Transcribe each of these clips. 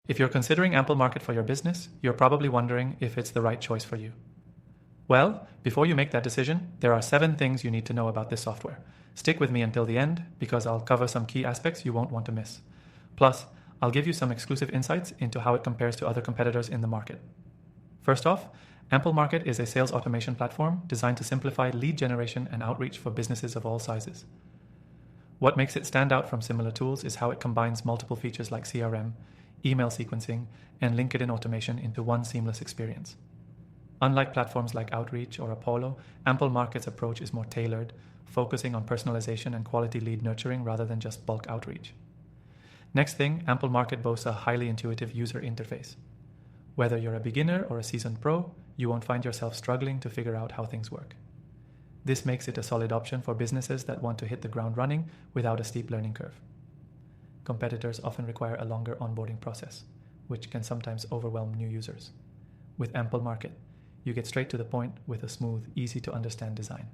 If you're considering Ample Market for your business, you're probably wondering if it's the right choice for you. Well, before you make that decision, there are 7 things you need to know about this software. Stick with me until the end because I'll cover some key aspects you won't want to miss. Plus, I'll give you some exclusive insights into how it compares to other competitors in the market. First off, Ample Market is a sales automation platform designed to simplify lead generation and outreach for businesses of all sizes. What makes it stand out from similar tools is how it combines multiple features like CRM, email sequencing, and LinkedIn automation into one seamless experience. Unlike platforms like Outreach or Apollo, Ample Market's approach is more tailored, focusing on personalization and quality lead nurturing rather than just bulk outreach. Next thing, Ample Market boasts a highly intuitive user interface. Whether you're a beginner or a seasoned pro, you won't find yourself struggling to figure out how things work. This makes it a solid option for businesses that want to hit the ground running without a steep learning curve. Competitors often require a longer onboarding process, which can sometimes overwhelm new users. With Ample Market, you get straight to the point with a smooth, easy to understand design.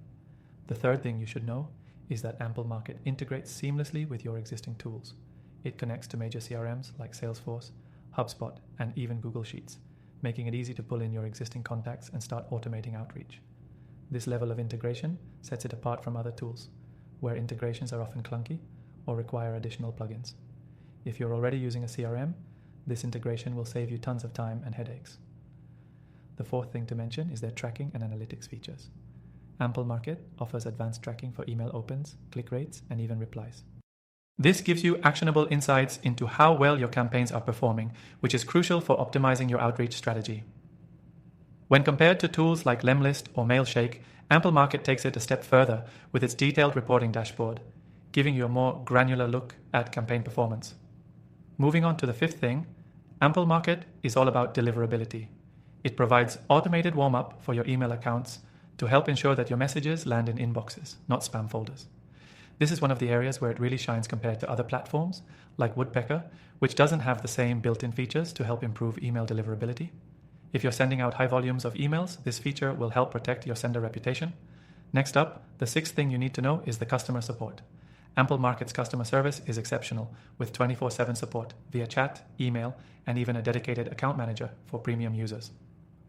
The third thing you should know is that Ample Market integrates seamlessly with your existing tools. It connects to major CRMs like Salesforce, HubSpot, and even Google Sheets, making it easy to pull in your existing contacts and start automating outreach. This level of integration sets it apart from other tools, where integrations are often clunky or require additional plugins. If you're already using a CRM, this integration will save you tons of time and headaches. The fourth thing to mention is their tracking and analytics features. Ample Market offers advanced tracking for email opens, click rates, and even replies. This gives you actionable insights into how well your campaigns are performing, which is crucial for optimizing your outreach strategy. When compared to tools like Lemlist or Mailshake, Ample Market takes it a step further with its detailed reporting dashboard, giving you a more granular look at campaign performance. Moving on to the fifth thing, Ample Market is all about deliverability. It provides automated warm-up for your email accounts to help ensure that your messages land in inboxes, not spam folders. This is one of the areas where it really shines compared to other platforms, like Woodpecker, which doesn't have the same built-in features to help improve email deliverability. If you're sending out high volumes of emails, this feature will help protect your sender reputation. Next up, the sixth thing you need to know is the customer support. Ample Market's customer service is exceptional, with 24/7 support via chat, email, and even a dedicated account manager for premium users.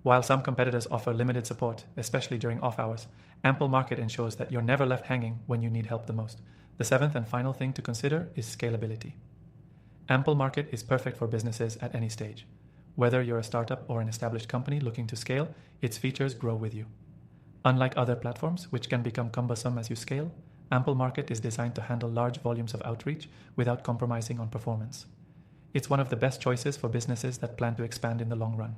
While some competitors offer limited support, especially during off hours, Ample Market ensures that you're never left hanging when you need help the most. The seventh and final thing to consider is scalability. Ample Market is perfect for businesses at any stage. Whether you're a startup or an established company looking to scale, its features grow with you. Unlike other platforms, which can become cumbersome as you scale, Ample Market is designed to handle large volumes of outreach without compromising on performance. It's one of the best choices for businesses that plan to expand in the long run.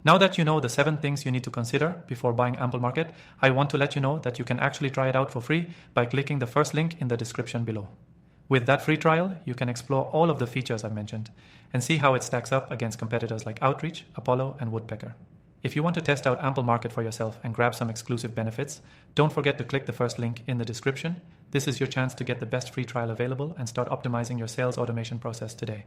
Now that you know the 7 things you need to consider before buying Ample Market, I want to let you know that you can actually try it out for free by clicking the first link in the description below. With that free trial, you can explore all of the features I've mentioned and see how it stacks up against competitors like Outreach, Apollo, and Woodpecker. If you want to test out Ample Market for yourself and grab some exclusive benefits, don't forget to click the first link in the description. This is your chance to get the best free trial available and start optimizing your sales automation process today.